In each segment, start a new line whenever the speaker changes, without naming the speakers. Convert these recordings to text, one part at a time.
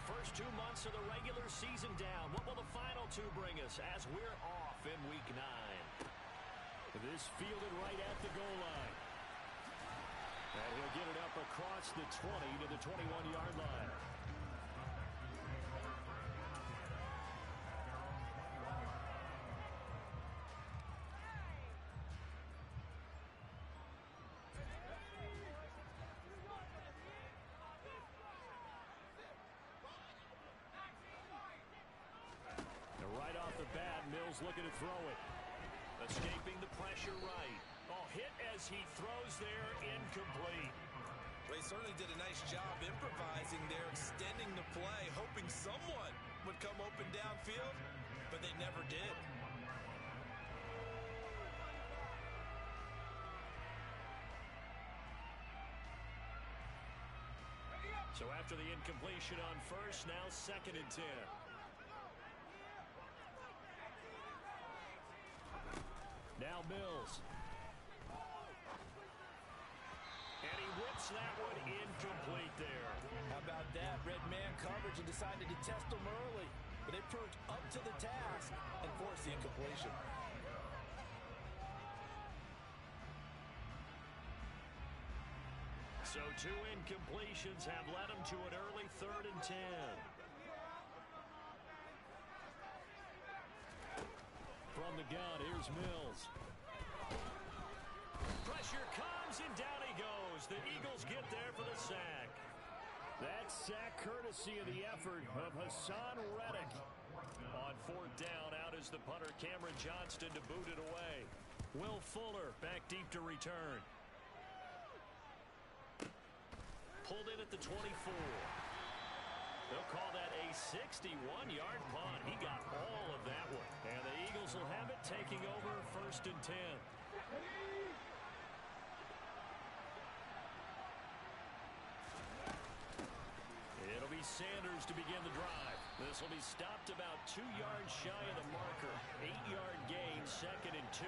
first 2 months of the regular season down. What will the final two bring us as we're off in Week 9? This fielded right at the goal line. And he'll get it up across the 20 to the 21-yard line. Right off the bat, Mills looking to throw it. Escaping the pressure right. Oh, hit as he throws there, incomplete.
Well, he certainly did a nice job improvising there, extending the play, hoping someone would come open downfield, but they never did.
So after the incompletion on first, now 2nd and 10. Now Mills. And he whips that one incomplete there.
How about that? Red man coverage and decided to test him early. But they proved up to the task and forced the incompletion.
So 2 incompletions have led him to an early 3rd and 10. From the gun, here's Mills. Pressure comes, and down he goes. The Eagles get there for the sack. That sack courtesy of the effort of Hassan Reddick. On 4th down, out is the punter Cameron Johnston to boot it away. Will Fuller back deep to return. Pulled in at the 24. They'll call that a 61-yard punt. He got all of that one. And the Eagles will have it, taking over 1st and 10. It'll be Sanders to begin the drive. This will be stopped about 2 yards shy of the marker. 8-yard gain, 2nd and 2.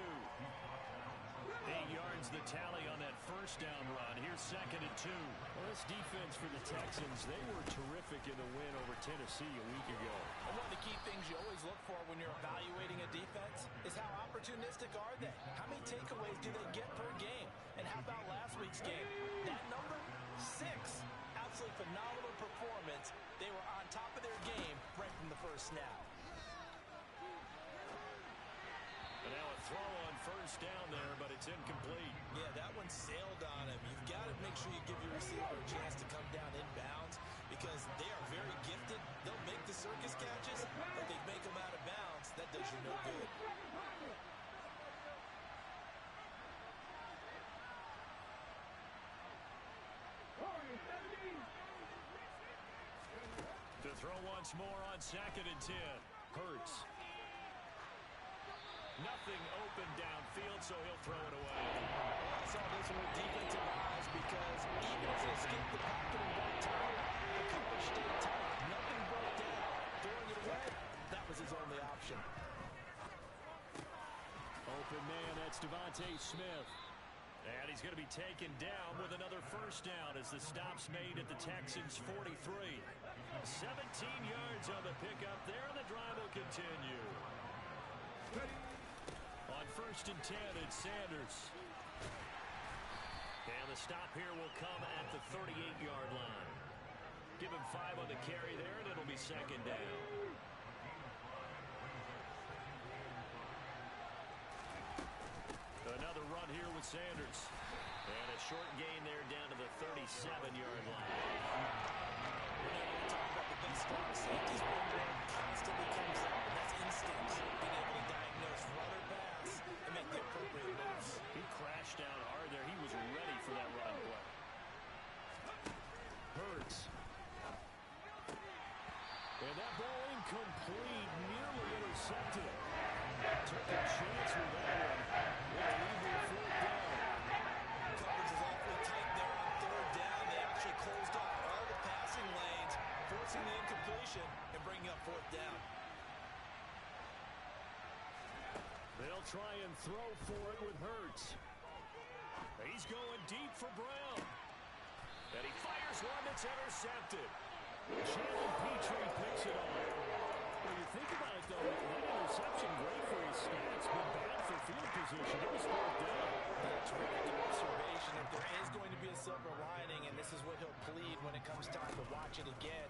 8 yards the tally on that first down run. Here's 2nd and 2. Well, this defense for the Texans, they were terrific in the win over Tennessee a week ago.
And one of the key things you always look for when you're evaluating a defense is how opportunistic are they? How many takeaways do they get per game? And how about last week's game? That number, 6. Absolutely phenomenal performance. They were on top of their game right from the first snap.
And now a throw on first down there, but it's incomplete.
Yeah, that one sailed on him. You've got to make sure you give your receiver a chance to come down inbounds because they are very gifted. They'll make the circus catches, but they make them out of bounds. That does you no good.
To throw once more on 2nd and 10. Hurts. Nothing open downfield, so he'll throw it away.
I saw this one with defensive eyes because even as he escaped the pocket and got tired, the coverage stayed tight. Nothing broke down. Throwing it away, that was his only option.
Open man, that's Devontae Smith. And he's going to be taken down with another first down as the stop's made at the Texans' 43. 17 yards on the pickup there, and the drive will continue. On 1st and 10, it's Sanders. And the stop here will come at the 38-yard line. Give him 5 on the carry there, and it'll be 2nd down. Another run here with Sanders. And a short gain there down to the 37-yard line.
We're not going to talk about the best strong safeties, but one constantly comes out, and that's instincts. Being able to diagnose run or pass and make the appropriate moves.
He crashed down hard there. He was ready for that run play. Hurts. And that ball incomplete, nearly intercepted. Took a chance with that one. With a lead 4th down.
Coverage is awfully tight there on 3rd down. They actually closed off all the passing lanes, forcing the incompletion and bringing up 4th down.
They'll try and throw for it with Hurts. He's going deep for Brown. And he fires one that's intercepted. Jalen Petrie field position. It was fourth down.
Terrific observation. If there is going to be a silver lining, and this is what he'll plead when it comes time to watch it again,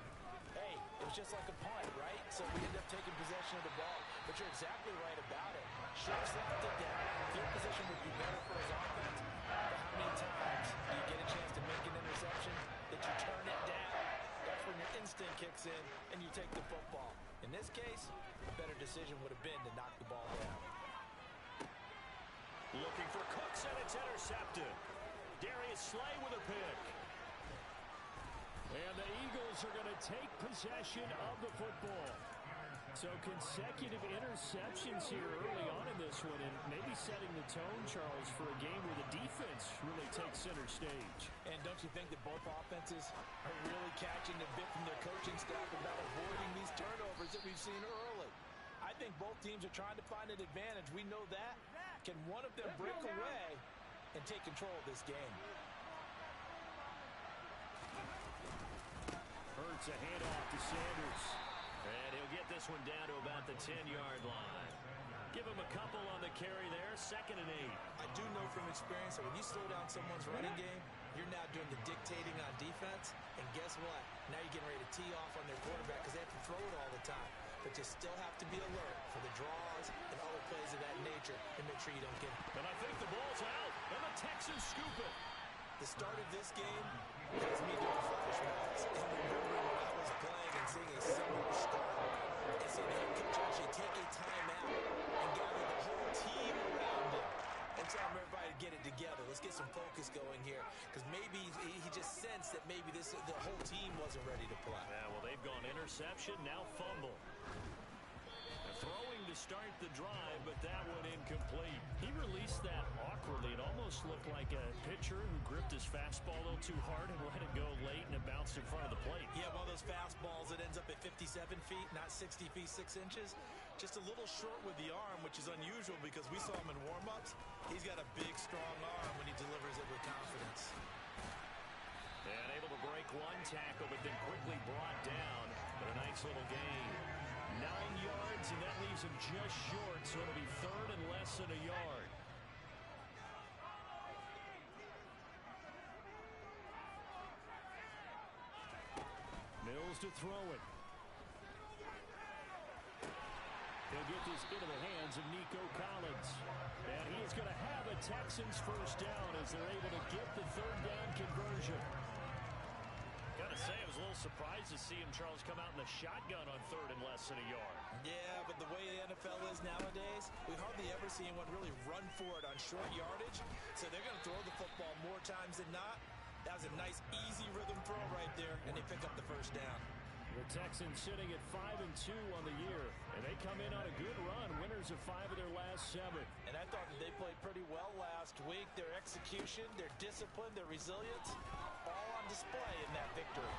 hey, it was just like a punt, right? So we end up taking possession of the ball. But you're exactly right about it. Should have slapped it down. Field position would be better for his offense. But how many times do you get a chance to make an interception that you turn it down? That's when your instinct kicks in and you take the football. In this case, a better decision would have been to knock the ball down.
Looking for Cooks, and it's intercepted. Darius Slay with a pick. And the Eagles are going to take possession of the football. So consecutive interceptions here early on in this one, and maybe setting the tone, Charles, for a game where the defense really takes center stage.
And don't you think that both offenses are really catching the bit from their coaching staff about avoiding these turnovers that we've seen early? I think both teams are trying to find an advantage. We know that. Can one of them break away and take control of this game?
Hurts a handoff to Sanders. And he'll get this one down to about the 10-yard line. Give him a couple on the carry there, 2nd and 8.
I do know from experience that when you slow down someone's running game, you're now doing the dictating on defense. And guess what? Now you're getting ready to tee off on their quarterback because they have to throw it all the time. But you still have to be alert for the draws and other plays of that nature and make sure you don't get it.
And I think the ball's out, and the Texans scoop it.
The start of this game has me doing flashbacks and remembering when I was playing and seeing a similar start and seeing the head coach actually take a timeout and gather the whole team around him and tell everybody to get it together. Let's get some focus going here because maybe he just sensed that maybe the whole team wasn't ready to play.
Yeah, well, they've gone interception, now fumble. Throwing to start the drive, but that one incomplete. He released that awkwardly. It almost looked like a pitcher who gripped his fastball a little too hard and let it go late, and it bounced in front of the plate.
Yeah, one of those fastballs that ends up at 57 feet, not 60 feet, 6 inches. Just a little short with the arm, which is unusual because we saw him in warm-ups. He's got a big, strong arm when he delivers it with confidence.
And able to break one tackle, but then quickly brought down. But a nice little gain. 9 yards, and that leaves him just short, so it'll be 3rd and less than a yard. Mills to throw it. He'll get this into the hands of Nico Collins. And he is going to have a Texans first down as they're able to get the 3rd down conversion. Gotta say, I was a little surprised to see him, Charles, come out in the shotgun on 3rd and less than a yard.
Yeah, but the way the NFL is nowadays, we hardly ever see anyone really run for it on short yardage. So they're going to throw the football more times than not. That was a nice, easy rhythm throw right there, and they pick up the first down.
The Texans sitting at 5-2 on the year, and they come in on a good run, winners of 5 of their last 7.
And I thought that they played pretty well last week. Their execution, their discipline, their resilience, all on display in that victory.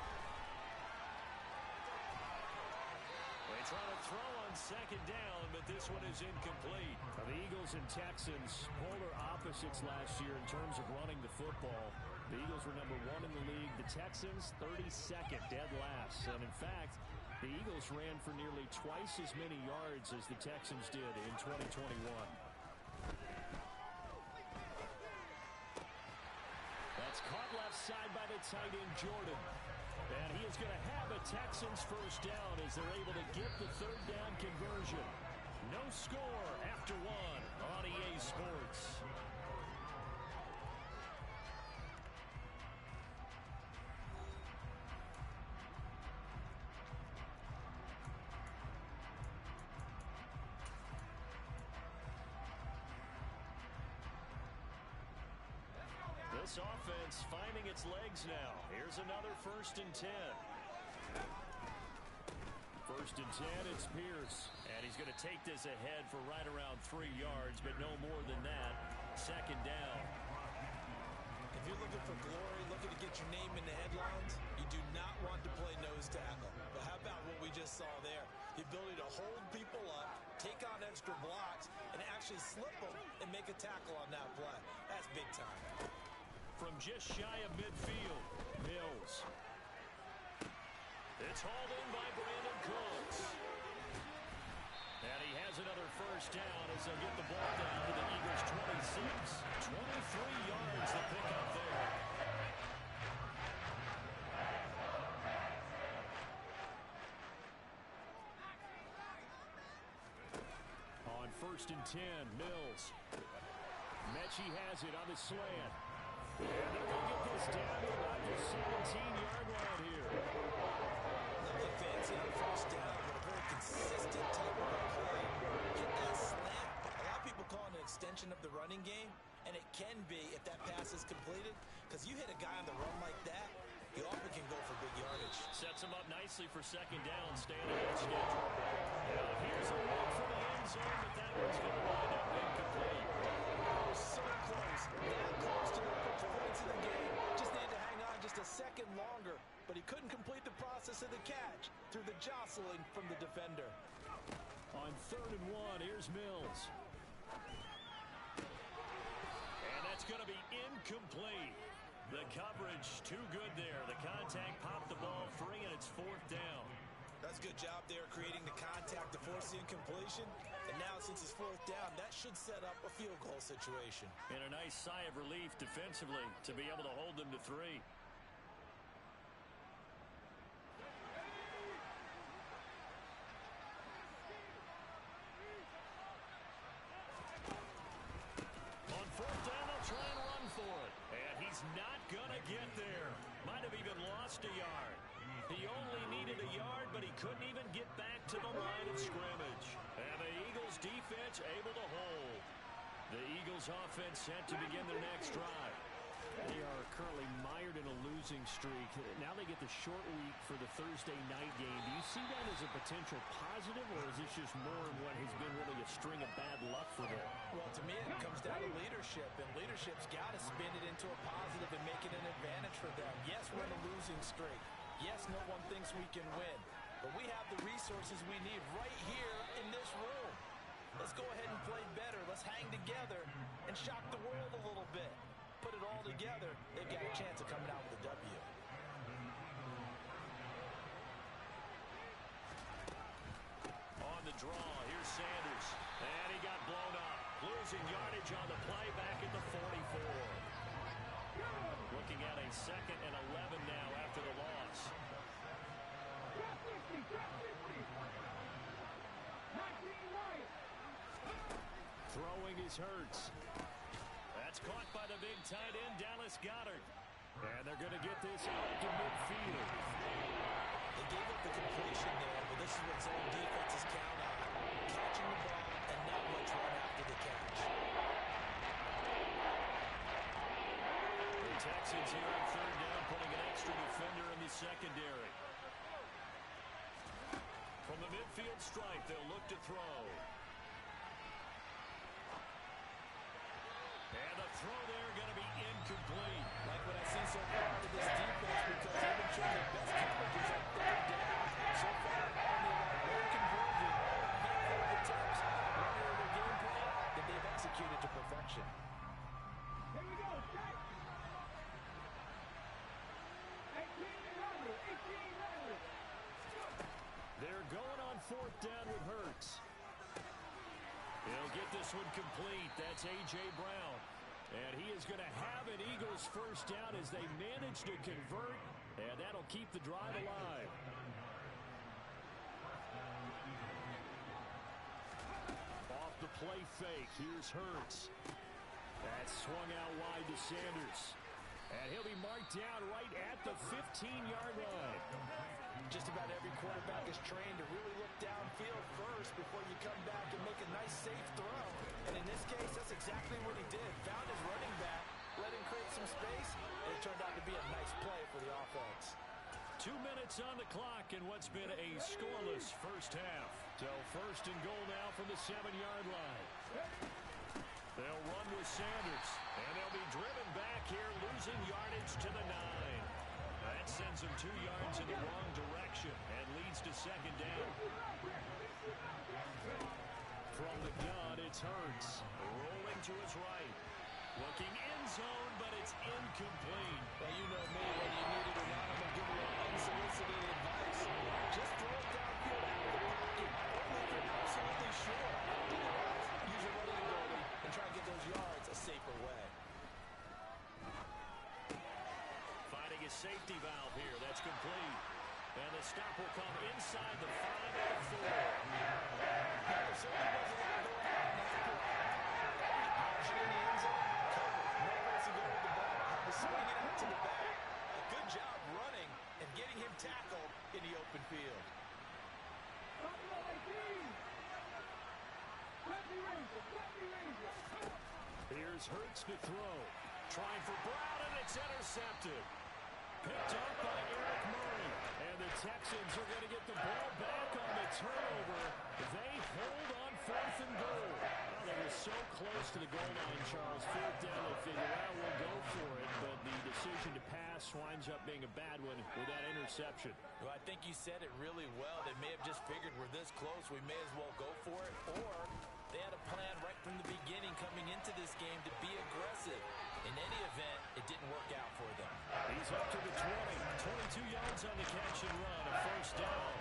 They try to throw on 2nd down, but this one is incomplete. Now, the Eagles and Texans, polar opposites last year in terms of running the football. The Eagles were number 1 in the league. The Texans, 32nd, dead last. And in fact, the Eagles ran for nearly twice as many yards as the Texans did in 2021. That's caught left side by the tight end, Jordan. And he is going to have a Texans first down as they're able to get the 3rd down conversion. No score after 1 on EA Sports. This offense finding its legs now. Here's another 1st and 10. 1st and 10, it's Pierce. And he's going to take this ahead for right around 3 yards, but no more than that. 2nd down.
If you're looking for glory, looking to get your name in the headlines, you do not want to play nose tackle. But how about what we just saw there? The ability to hold people up, take on extra blocks, and actually slip them and make a tackle on that play. That's big time.
From just shy of midfield, Mills. It's hauled in by Brandon Cooks. And he has another first down as they'll get the ball down to the Eagles' 26. 23 yards to pick up there. On 1st and 10, Mills. Mechie has it on the slant. And they're going to get this down to about the 17-yard line here.
Nothing fancy on first down, but a very consistent type of play. Get that slant. A lot of people call it an extension of the running game, and it can be if that pass is completed, because you hit a guy on the run like that, he often can go for big yardage.
Sets him up nicely for 2nd down, staying ahead of schedule. Now here's a look for the end zone, but that one's going to wind up incomplete.
So close. That close to the points in the game. Just needed to hang on just a second longer, but he couldn't complete the process of the catch through the jostling from the defender.
On 3rd and 1, here's Mills. And that's going to be incomplete. The coverage too good there. The contact popped the ball free, and it's 4th down.
That's a good job there creating the contact to force the incompletion. And now since it's 4th down, that should set up a field goal situation.
And a nice sigh of relief defensively to be able to hold them to 3. On 4th down, they'll try and run for it. And he's not going to get there. Might have even lost a yard. He only needed a yard, but he couldn't even get back to the line of scrimmage. And the Eagles defense able to hold. The Eagles offense set to begin their next drive. They are currently mired in a losing streak. Now they get the short week for the Thursday night game. Do you see that as a potential positive, or is this just more in what has been really a string of bad luck for them?
Well, to me, it comes down to leadership, and leadership's got to spin it into a positive and make it an advantage for them. Yes, we're in a losing streak. Yes, no one thinks we can win, but we have the resources we need right here in this room. Let's go ahead and play better. Let's hang together and shock the world a little bit. Put it all together, they've got a chance of coming out with a W.
On the draw, here's Sanders. And he got blown up. Losing yardage on the play back at the 44. Looking at a 2nd and 11 now after the loss. Throwing is Hurts. That's caught by the big tight end, Dallas Goedert. And they're going to get this out to midfield.
They gave up the completion there, but this is what zone defenses count on. Catching the ball and not much run after the catch.
The Texans here on 3rd down, putting an extra defender in the secondary. From the midfield stripe, they'll look to throw. And the throw there going to be incomplete.
Like what I see so far with this defense, because they've been showing their best coverages on 3rd down. So far, only about one conversion, a handful of attempts, one area of their game plan that they've executed to perfection.
Here we go, check. 18 runners.
They're going on 4th down with Hurts. He'll get this one complete. That's A.J. Brown. And he is going to have an Eagles first down as they manage to convert. And that'll keep the drive alive. Off the play fake. Here's Hurts. That's swung out wide to Sanders. And he'll be marked down right at the 15-yard line.
Just about every quarterback is trained to really look downfield first before you come back and make a nice, safe throw. And in this case, that's exactly what he did. Found his running back, let him create some space, and it turned out to be a nice play for the offense.
2 minutes on the clock in what's been a scoreless first half. So 1st and goal now from the 7-yard line. They'll run with Sanders, and they'll be driven back here, losing yardage to the 9. That sends them 2 yards in the wrong direction and leads to 2nd down. From the gun, it's Hurts. Rolling to his right. Looking end zone, but it's incomplete.
Well, you know me, whether you need it or not, I'm going to give you unsolicited advice. Just throw it downfield out of the pocket. Only if you're absolutely
safety valve here. That's complete. And the stop will come inside the 5 at 4.
There certainly was a lot going on in that play. Option in the end zone, covered. No place to go with the ball. Had to swing it out to the back. A good job running and getting him tackled in the open field.
Buffalo 18. 20 Rangers. 20 Rangers.
Here's Hurts to throw. Trying for Brown, and it's intercepted. Picked up by Eric Murray. And the Texans are going to get the ball back on the turnover. They hold on 4th and goal. Well, they were so close to the goal line, Charles. 4th down, they figure out we'll go for it. But the decision to pass winds up being a bad one with that interception.
Well, I think you said it really well. They may have just figured we're this close, we may as well go for it. Or they had a plan right from the beginning coming into this game to be aggressive. In any event, it didn't work out for them.
He's up to the 20. 22 yards on the catch and run. A first down.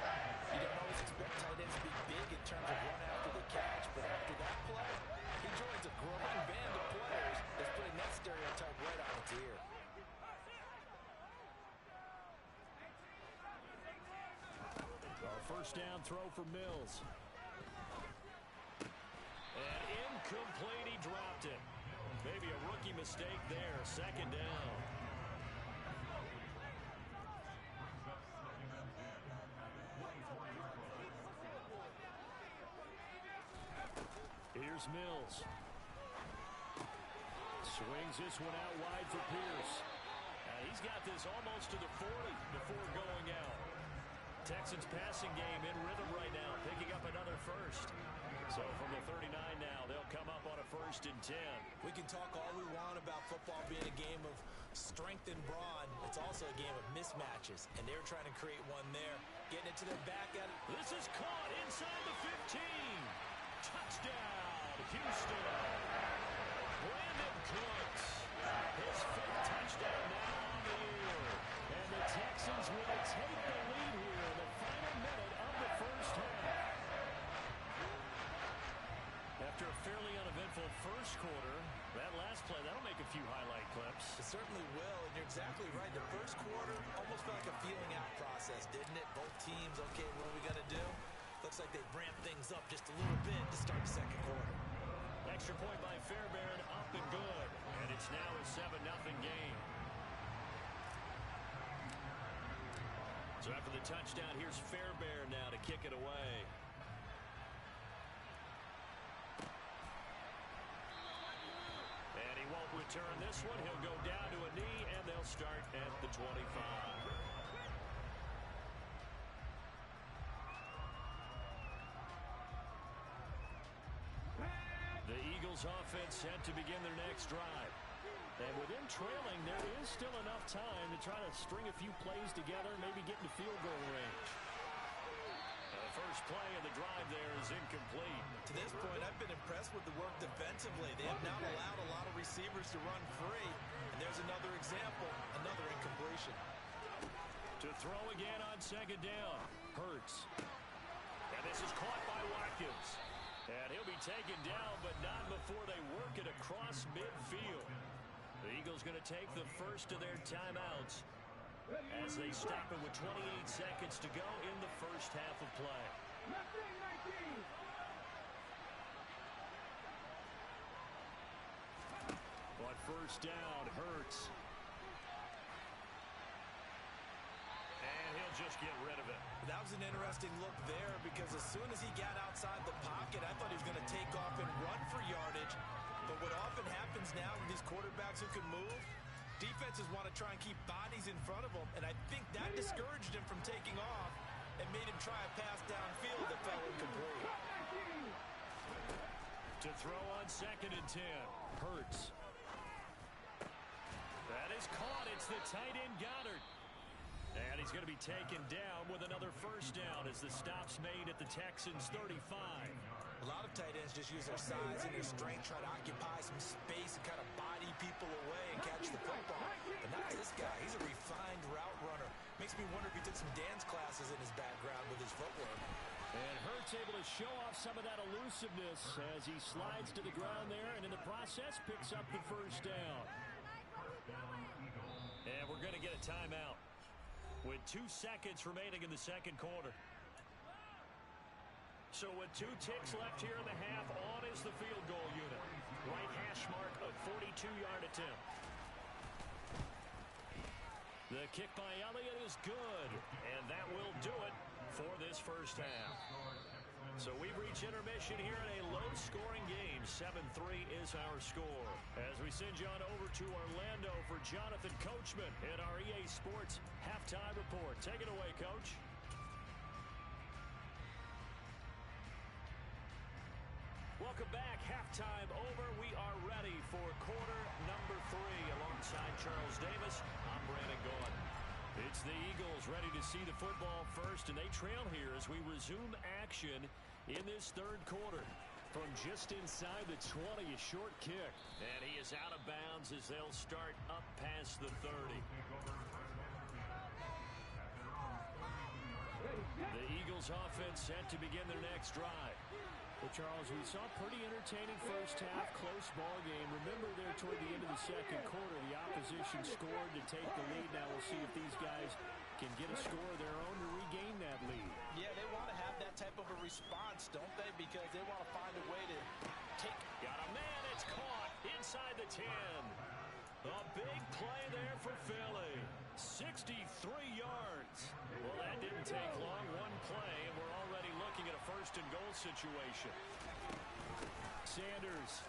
You don't always expect tight ends to be big in terms of run after the catch, but after that play, he joins a growing band of players that's putting that stereotype right on its ear.
First down throw for Mills. And incomplete, he dropped it. Maybe a rookie mistake there. Second down. Here's Mills. Swings this one out wide for Pierce. He's got this almost to the 40 before going out. Texans passing game in rhythm right now, picking up another first. So from the 39 now, they'll come up on a 1st and 10.
We can talk all we want about football being a game of strength and brawn. It's also a game of mismatches, and they're trying to create one there. Getting it to their back at it.
This is caught inside the 15. Touchdown, Houston. Brandon Cooks. His 5th touchdown now on the year. And the Texans will take the lead here in the final minute of the first half. After a fairly uneventful first quarter, that last play, that'll make a few highlight clips.
It certainly will, and you're exactly right. The first quarter almost felt like a feeling out process, didn't it? Both teams, okay, what are we going to do? Looks like they ramped things up just a little bit to start the second quarter.
Extra point by Fairbairn, up and good. And it's now a 7-0 game. So after the touchdown, here's Fairbairn now to kick it away. And he won't return this one. He'll go down to a knee, and they'll start at the 25. The Eagles offense set to begin their next drive. And with them trailing, there is still enough time to try to string a few plays together, maybe get into field goal range. The first play of the drive there is incomplete.
To this point, I've been impressed with the work defensively. They have not allowed a lot of receivers to run free. And there's another example, another incompletion.
To throw again on second down. Hurts. And this is caught by Watkins. And he'll be taken down, but not before they work it across midfield. The Eagles going to take the first of their timeouts as they stop it with 28 seconds to go in the first half of play. On first down, Hurts. And he'll just get rid of it.
That was an interesting look there because as soon as he got outside the pocket, I thought he was going to take off and run for yardage. But what often happens now with these quarterbacks who can move, defenses want to try and keep bodies in front of them, and I think that discouraged him from taking off and made him try a pass downfield that fell incomplete.
To throw on second and 10, Hurts. That is caught. It's the tight end Goddard. And he's going to be taken down with another first down as the stop's made at the Texans' 35.
A lot of tight ends just use their size and their strength, try to occupy some space and kind of body people away and catch the football. But not this guy. He's a refined route runner. Makes me wonder if he took some dance classes in his background with his footwork.
And Hurts able to show off some of that elusiveness as he slides to the ground there and in the process picks up the first down. And we're going to get a timeout. with 2 seconds remaining in the second quarter. So with 2 ticks left here in the half, on is the field goal unit. Right hash mark of 42-yard attempt. The kick by Elliott is good, and that will do it for this first half. So we've reached intermission here in a low-scoring game. 7-3 is our score. As we send you on over to Orlando for Jonathan Coachman in our EA Sports Halftime Report. Take it away, Coach. Welcome back. Halftime over. We are ready for quarter number 3. Alongside Charles Davis, I'm Brandon Gaudin. It's the Eagles ready to see the football first, and they trail here as we resume action in this third quarter. From just inside the 20, a short kick. And he is out of bounds as they'll start up past the 30. The Eagles offense set to begin their next drive. Well, Charles, we saw a pretty entertaining first half, close ball game. Remember there toward the end of the second quarter, the opposition scored to take the lead. Now we'll see if these guys can get a score of their own to regain that lead.
Yeah, they want to have that type of a response, don't they? Because they want to find a way to take.
Got a man, it's caught inside the 10. A big play there for Philly. 63 yards. Well, that didn't take long. One play, and we're already looking at a first and goal situation. Sanders.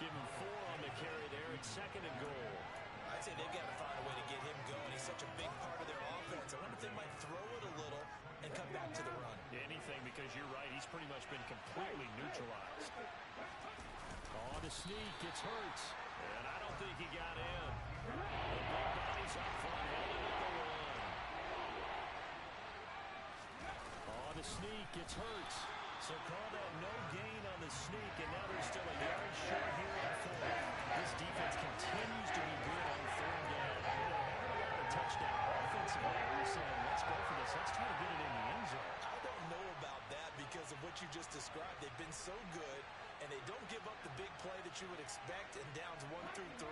Give him 4 on the carry there. It's second and goal.
I'd say they've got to find a way to get him going. He's such a big part of their offense. I wonder if they might throw it a little and come back to the run.
Anything, because you're right. He's pretty much been completely neutralized. On the sneak, gets Hurts. And I don't think he got in. The big body's up front, headed at the 1. On the sneak, gets Hurts. So call that no gain on the sneak, and now they're still a yard short here on 4th. This defense continues to be good on 3rd down. They're having a lot of touchdown offensively. They're saying, let's go for this. Let's try to get it in the end zone.
I don't know about that because of what you just described. They've been so good, and they don't give up the big play that you would expect in downs 1 through 3.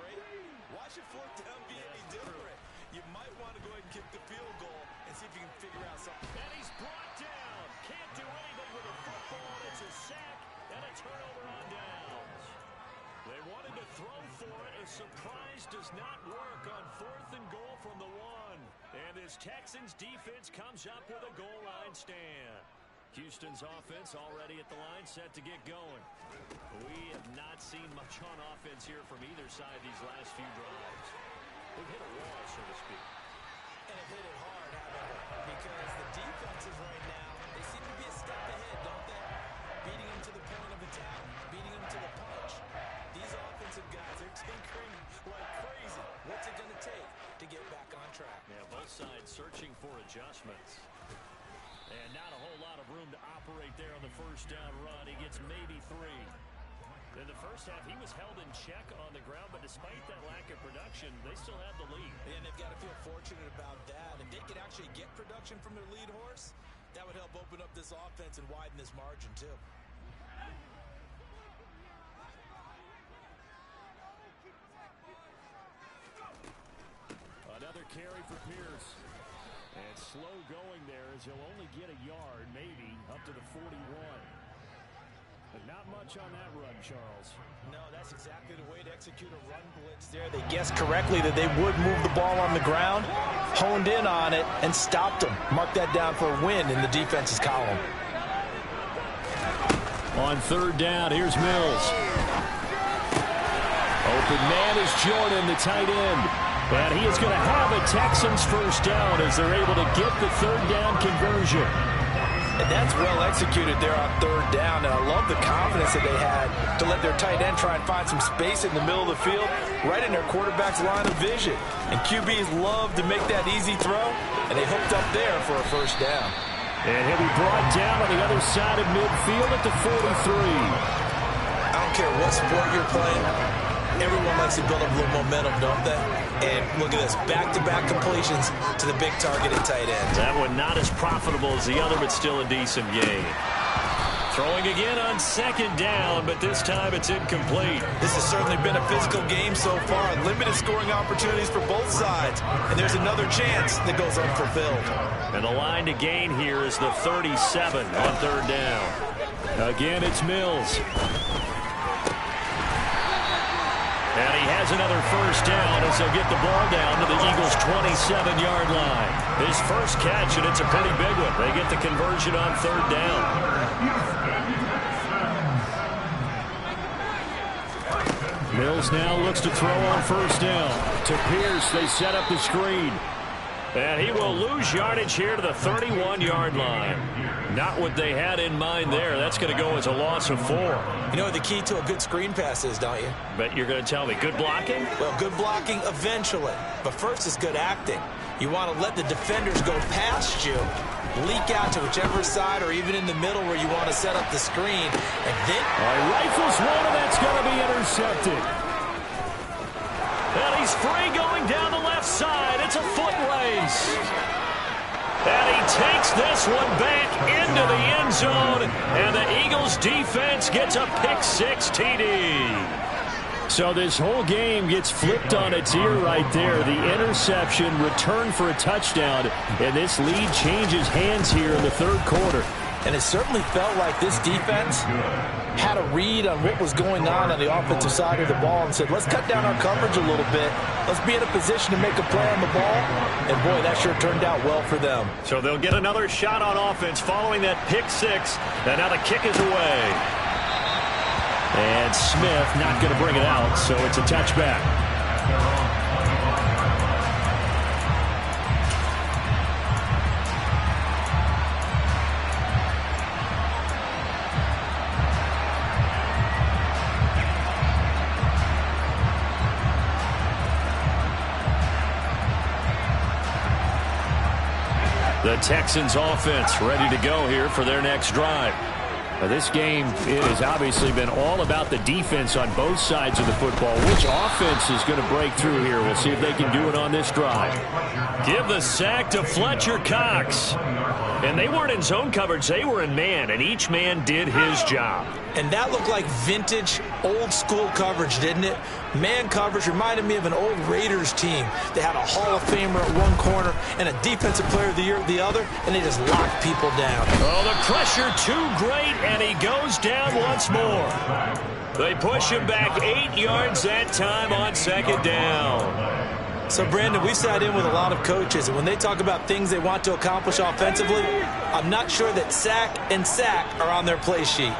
Why should 4th down be any different? You might want to go ahead and kick the field goal and see if you can figure out something.
And he's brought down. Can't do anything with a football. It's a sack and a turnover on downs. They wanted to throw for it. A surprise does not work on 4th and goal from the 1. And this Texans defense comes up with a goal line stand. Houston's offense already at the line, set to get going. We have not seen much on offense here from either side these last few drives. We've hit a wall, so to speak.
And have hit it hard, haven't they? Because the defenses right now, they seem to be a step ahead, don't they? Beating them to the point of attack, beating them to the punch. These offensive guys are tinkering like crazy. What's it going to take to get back on track?
Yeah, both sides searching for adjustments. And not a whole lot of room to operate there on the first down run. He gets maybe 3. In the first half, he was held in check on the ground, but despite that lack of production, they still have the lead.
And they've got to feel fortunate about that. If they could actually get production from their lead horse, that would help open up this offense and widen this margin, too.
Another carry for Pierce. And slow going there as he'll only get a yard, maybe, up to the 41. But not much on that run, Charles.
No, that's exactly the way to execute a run blitz there. They guessed correctly that they would move the ball on the ground, honed in on it, and stopped them. Mark that down for a win in the defense's column.
On 3rd down, here's Mills. Open man is Jordan, the tight end. And he is going to have a Texans first down as they're able to get the 3rd down conversion.
And that's well executed there on 3rd down. And I love the confidence that they had to let their tight end try and find some space in the middle of the field, right in their quarterback's line of vision. And QBs love to make that easy throw, and they hooked up there for a first down.
And he'll be brought down on the other side of midfield at the 43.
I don't care what sport you're playing. Everyone likes to build up a little momentum, don't they? And look at this, back-to-back completions to the big target at tight end.
That one not as profitable as the other, but still a decent gain. Throwing again on second down, but this time it's incomplete.
This has certainly been a physical game so far. Limited scoring opportunities for both sides. And there's another chance that goes unfulfilled.
And the line to gain here is the 37 on third down. Again, it's Mills. And he has another first down as they'll get the ball down to the Eagles' 27-yard line. His first catch, and it's a pretty big one. They get the conversion on third down. Mills now looks to throw on first down. To Pierce, they set up the screen. And he will lose yardage here to the 31-yard line. Not what they had in mind there. That's going to go as a loss of 4.
You know what the key to a good screen pass is, don't you?
But you're going to tell me, good blocking?
Well, good blocking eventually. But first is good acting. You want to let the defenders go past you, leak out to whichever side or even in the middle where you want to set up the screen. And then...
rifles one, and that's going to be intercepted. And he's free going down the left side. It's a foot race. And he takes this one back into the end zone. And the Eagles defense gets a pick-6 TD. So this whole game gets flipped on its ear right there. The interception, return for a touchdown. And this lead changes hands here in the third quarter.
And it certainly felt like this defense had a read on what was going on the offensive side of the ball and said, let's cut down our coverage a little bit. Let's be in a position to make a play on the ball. And, boy, that sure turned out well for them.
So they'll get another shot on offense following that pick-6. And now the kick is away. And Smith not going to bring it out, so it's a touchback. The Texans offense ready to go here for their next drive. Now this game, it has obviously been all about the defense on both sides of the football. Which offense is going to break through here? We'll see if they can do it on this drive. Give the sack to Fletcher Cox. And they weren't in zone coverage. They were in man, and each man did his job.
And that looked like vintage, old-school coverage, didn't it? Man coverage reminded me of an old Raiders team. They had a Hall of Famer at one corner and a Defensive Player of the Year at the other, and they just locked people down.
Oh, the pressure too great, and he goes down once more. They push him back 8 yards that time on second down.
So, Brandon, we sat in with a lot of coaches, and when they talk about things they want to accomplish offensively, I'm not sure that sack and sack are on their play sheet.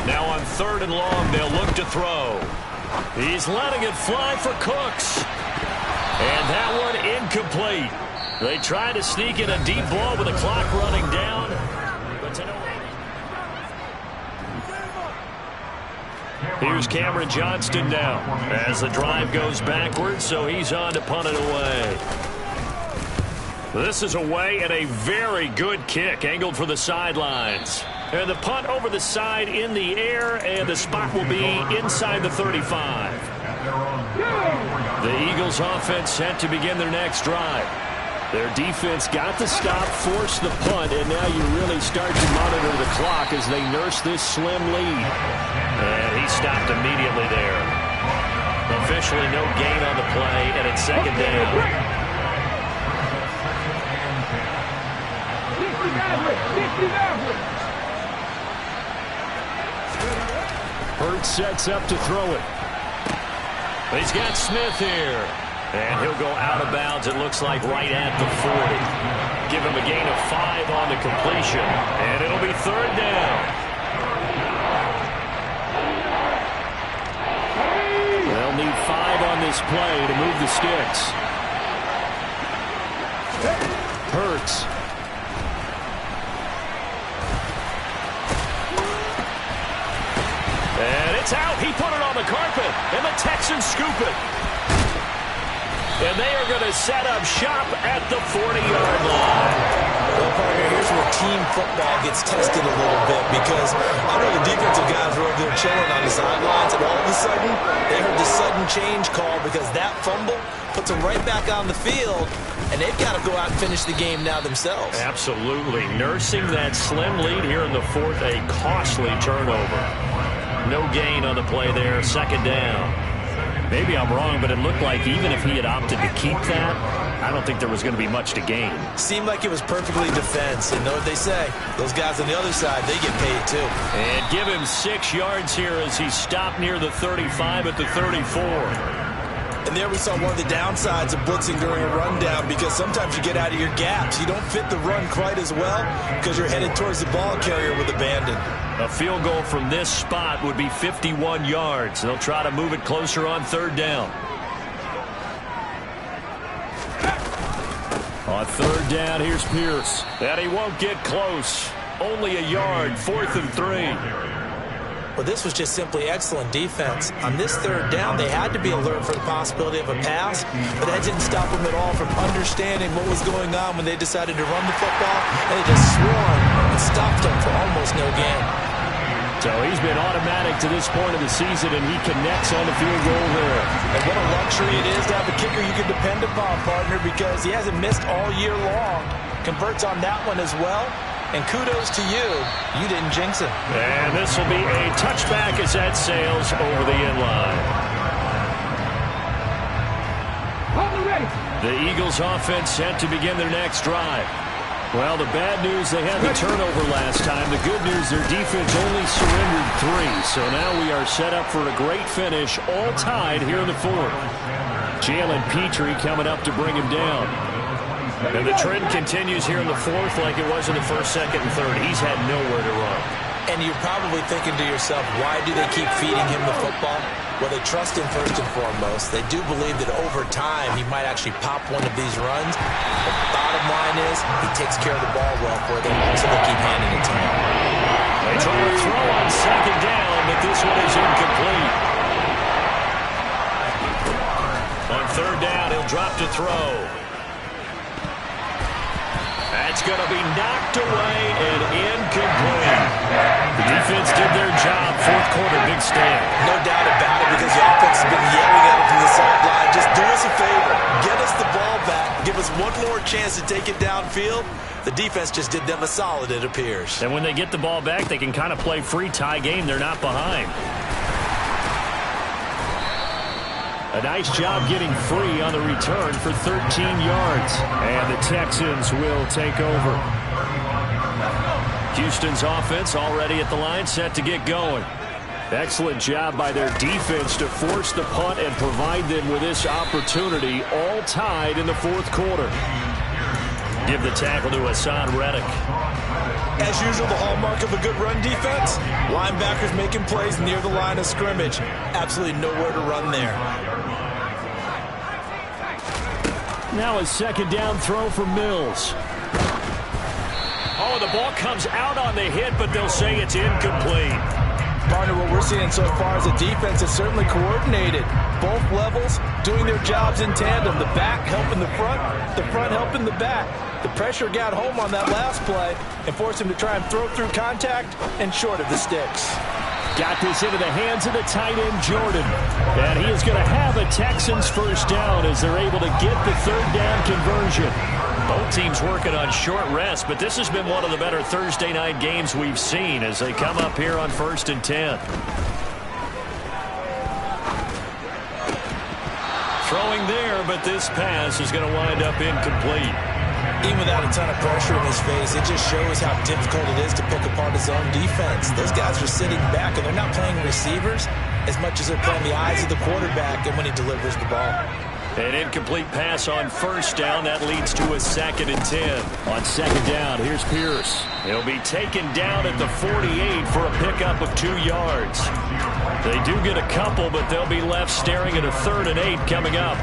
Now on third and long, they'll look to throw. He's letting it fly for Cooks. And that one incomplete. They try to sneak in a deep ball with the clock running down. Here's Cameron Johnston now as the drive goes backwards, so he's on to punt it away. This is away and a very good kick angled for the sidelines. And the punt over the side in the air, and the spot will be inside the 35. The Eagles offense set to begin their next drive. Their defense got the stop, forced the punt, and now you really start to monitor the clock as they nurse this slim lead. And he stopped immediately there. Officially no gain on the play, and it's second down. Hurts sets up to throw it. He's got Smith here. And he'll go out of bounds, it looks like, right at the 40. Give him a gain of 5 on the completion. And it'll be third down. They'll need 5 on this play to move the sticks. Hurts. And it's out. He put it on the carpet. And the Texans scoop it. And they are going to set up shop at the 40-yard line.
Well, partner, here's where team football gets tested a little bit, because I know the defensive guys were over there chilling on the sidelines, and all of a sudden, they heard the sudden sudden change call because that fumble puts them right back on the field, and they've got to go out and finish the game now themselves.
Absolutely. Nursing that slim lead here in the fourth, a costly turnover. No gain on the play there, second down. Maybe I'm wrong, but it looked like even if he had opted to keep that, I don't think there was going to be much to gain.
Seemed like it was perfectly defense. And know what they say? Those guys on the other side, they get paid too.
And give him 6 yards here as he stopped near the 35 at the 34.
And there we saw one of the downsides of blitzing during a rundown, because sometimes you get out of your gaps. You don't fit the run quite as well because you're headed towards the ball carrier with abandon.
A field goal from this spot would be 51 yards. They'll try to move it closer on third down. On third down, here's Pierce. And he won't get close. Only a yard, 4th and 3.
Well, this was just simply excellent defense. On this third down, they had to be alert for the possibility of a pass, but that didn't stop them at all from understanding what was going on when they decided to run the football, and they just swarmed and stopped them for almost no gain.
So he's been automatic to this point of the season, and he connects on the field goal there.
And what a luxury it is to have a kicker you can depend upon, partner, because he hasn't missed all year long. Converts on that one as well. And kudos to you. You didn't jinx it.
And this will be a touchback as that sails over the end line. The Eagles offense set to begin their next drive. Well, the bad news, they had the turnover last time. The good news, their defense only surrendered 3. So now we are set up for a great finish, all tied here in the fourth. Jalen Petrie coming up to bring him down. And the trend continues here in the fourth like it was in the first, second, and third. He's had nowhere to run.
And you're probably thinking to yourself, why do they keep feeding him the football? Well, they trust him first and foremost. They do believe that over time he might actually pop one of these runs. The bottom line is he takes care of the ball well for them, so they keep handing it to him.
They try to throw on second down, but this one is incomplete. On third down, he'll drop to throw. That's going to be knocked away and incomplete. The defense did their job. Fourth quarter, big stand.
No doubt about it, because the offense has been yelling at him from the sideline. Just do us a favor. Get us the ball back. Give us one more chance to take it downfield. The defense just did them a solid, it appears.
And when they get the ball back, they can kind of play free tie game. They're not behind. A nice job getting free on the return for 13 yards. And the Texans will take over. Houston's offense already at the line, set to get going. Excellent job by their defense to force the punt and provide them with this opportunity, all tied in the fourth quarter. Give the tackle to Hassan Reddick.
As usual, the hallmark of a good run defense, linebackers making plays near the line of scrimmage. Absolutely nowhere to run there.
Now a second down throw for Mills. Oh, the ball comes out on the hit, but they'll say it's incomplete.
Partner, what we're seeing so far is a defense that's certainly coordinated. Both levels doing their jobs in tandem. The back helping the front helping the back. The pressure got home on that last play and forced him to try and throw through contact and short of the sticks.
Got this into the hands of the tight end, Jordan. And he is going to have a Texans first down as they're able to get the third down conversion. Both teams working on short rest, but this has been one of the better Thursday night games we've seen as they come up here on 1st and 10. Throwing there, but this pass is going to wind up incomplete.
Even without a ton of pressure in his face, it just shows how difficult it is to pick apart his own defense. Those guys are sitting back, and they're not playing receivers as much as they're playing the eyes of the quarterback and when he delivers the ball.
An incomplete pass on first down. That leads to a 2nd and 10. On second down, here's Pierce. He'll be taken down at the 48 for a pickup of 2 yards. They do get a couple, but they'll be left staring at a 3rd and 8 coming up.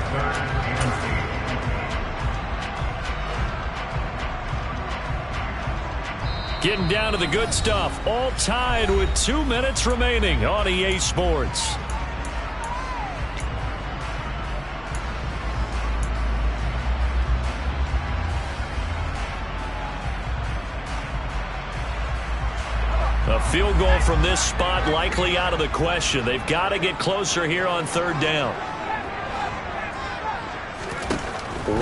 Getting down to the good stuff. All tied with 2 minutes remaining on EA Sports. A field goal from this spot likely out of the question. They've got to get closer here on third down.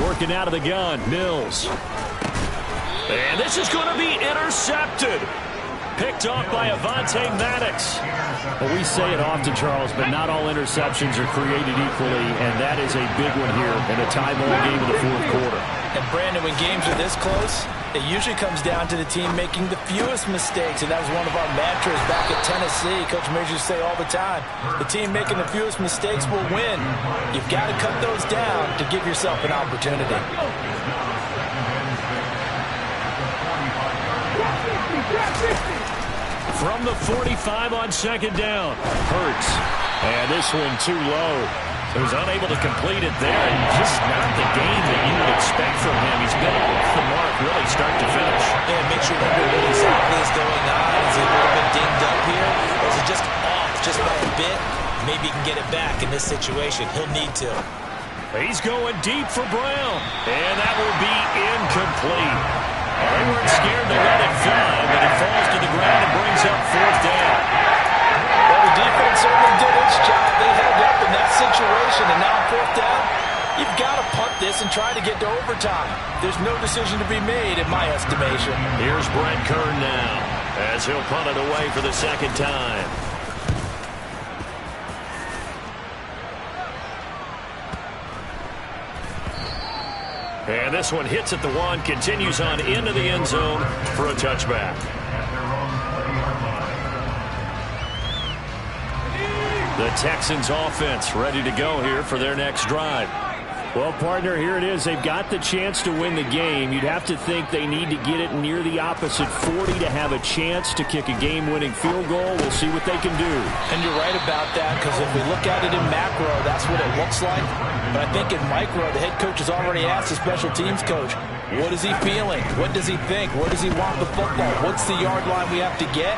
Working out of the gun, Mills. And this is going to be intercepted. Picked off by Avonte Maddox.
Well, we say it often, Charles, but not all interceptions are created equally, and that is a big one here in a tie-ball game in the fourth quarter.
And, Brandon, when games are this close, it usually comes down to the team making the fewest mistakes, and that was one of our mantras back at Tennessee. Coach Mears used to say all the time, the team making the fewest mistakes will win. You've got to cut those down to give yourself an opportunity.
From the 45 on second down, Hurts. And this one too low. He was unable to complete it there, and just not the game that you would expect from him. He's been off the mark really start to finish.
And make sure you know what exactly is going on. Is he a little bit dinged up here? Or is it just off just by a bit? Maybe he can get it back in this situation. He'll need to.
He's going deep for Brown. And that will be incomplete. They weren't scared to let it fly, but it falls to the ground and brings up fourth down.
Well, the defense certainly did its job. They held up in that situation, and now fourth down, you've got to punt this and try to get to overtime. There's no decision to be made, in my estimation.
Here's Brent Kern now, as he'll punt it away for the second time. And this one hits at the one, continues on into the end zone for a touchback. The Texans offense ready to go here for their next drive.
Well, partner, here it is. They've got the chance to win the game. You'd have to think they need to get it near the opposite 40 to have a chance to kick a game-winning field goal. We'll see what they can do.
And you're right about that, because if we look at it in macro, that's what it looks like. But I think in micro, the head coach has already asked the special teams coach, what is he feeling? What does he think? Where does he want the football? What's the yard line we have to get?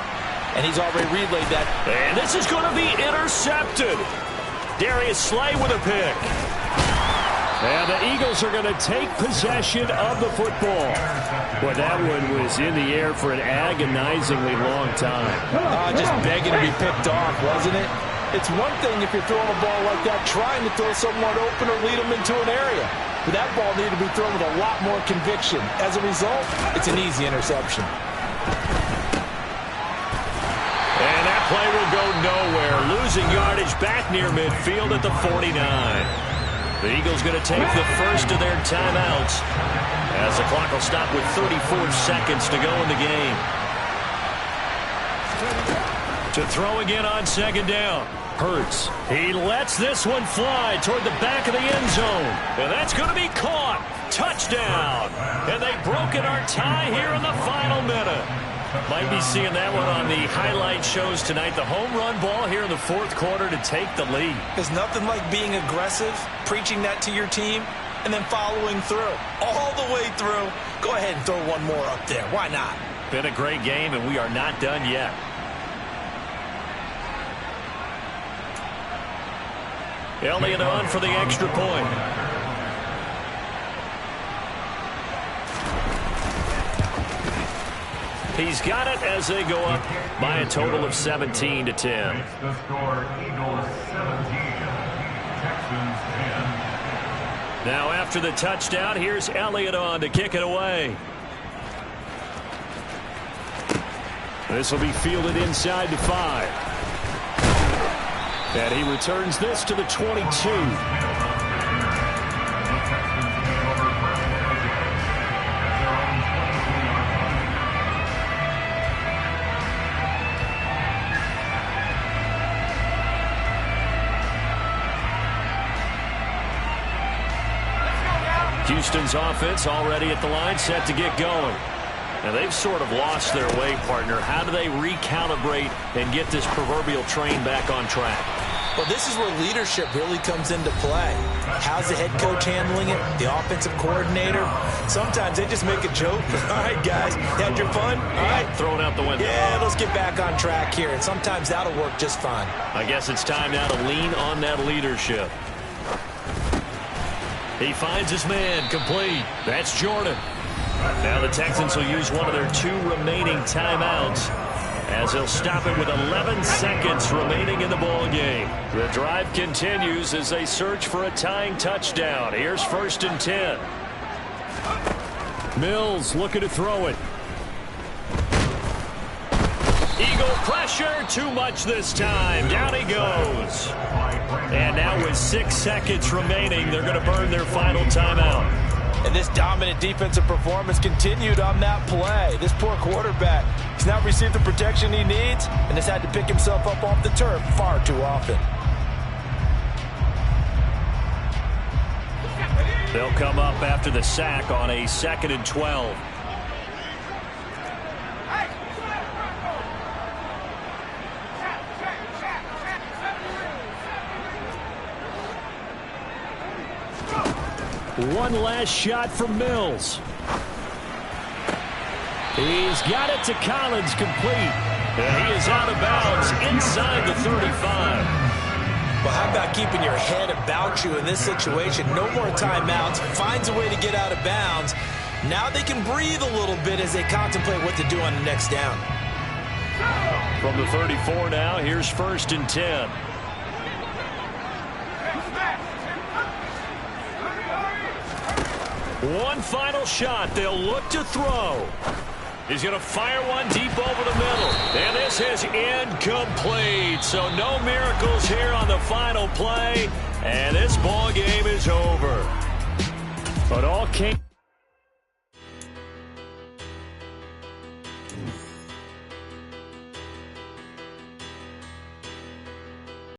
And he's already relayed that.
And this is going to be intercepted. Darius Slay with a pick.
And the Eagles are going to take possession of the football. Boy, that one was in the air for an agonizingly long time.
Just begging to be picked off, wasn't it? It's one thing if you're throwing a ball like that, trying to throw someone open or lead them into an area. But that ball needed to be thrown with a lot more conviction. As a result, it's an easy interception.
And that play will go nowhere. Losing yardage back near midfield at the 49. The Eagles going to take the first of their timeouts as the clock will stop with 34 seconds to go in the game. To throw again on second down. Hurts. He lets this one fly toward the back of the end zone. And that's going to be caught. Touchdown. And they've broken our tie here in the final minute. Might be seeing that one on the highlight shows tonight. The home run ball here in the fourth quarter to take the lead.
There's nothing like being aggressive, preaching that to your team, and then following through. All the way through. Go ahead and throw one more up there. Why not?
Been a great game, and we are not done yet. Elliott on for the extra point. He's got it as they go up by a total of 17-10.
The score, Eagles 17, Texans 10.
Now after the touchdown, here's Elliott on to kick it away.
This will be fielded inside the 5. And he returns this to the 22.
Houston's offense already at the line, set to get going. Now they've sort of lost their way, partner. How do they recalibrate and get this proverbial train back on track?
Well, this is where leadership really comes into play. How's the head coach handling it? The offensive coordinator? Sometimes they just make a joke. All right, guys, had your fun? All right.
Throw it out the window.
Yeah, let's get back on track here. And sometimes that'll work just fine.
I guess it's time now to lean on that leadership. He finds his man, complete. That's Jordan. Now the Texans will use one of their 2 remaining timeouts
as he'll stop it with 11 seconds remaining in the ball game. The drive continues as they search for a tying touchdown. Here's 1st and 10. Mills looking to throw it. Eagle pressure, too much this time. Down he goes. And now with 6 seconds remaining, they're going to burn their final timeout.
And this dominant defensive performance continued on that play. This poor quarterback has now received the protection he needs and has had to pick himself up off the turf far too often.
They'll come up after the sack on a 2nd and 12. One last shot from Mills. He's got it to Collins, complete. And he is out of bounds inside the 35.
Well, how about keeping your head about you in this situation? No more timeouts. Finds a way to get out of bounds. Now they can breathe a little bit as they contemplate what to do on the next down.
From the 34 now, here's 1st and 10. One final shot. They'll look to throw. He's going to fire one deep over the middle. And this is incomplete. So no miracles here on the final play. And this ball game is over. But all came...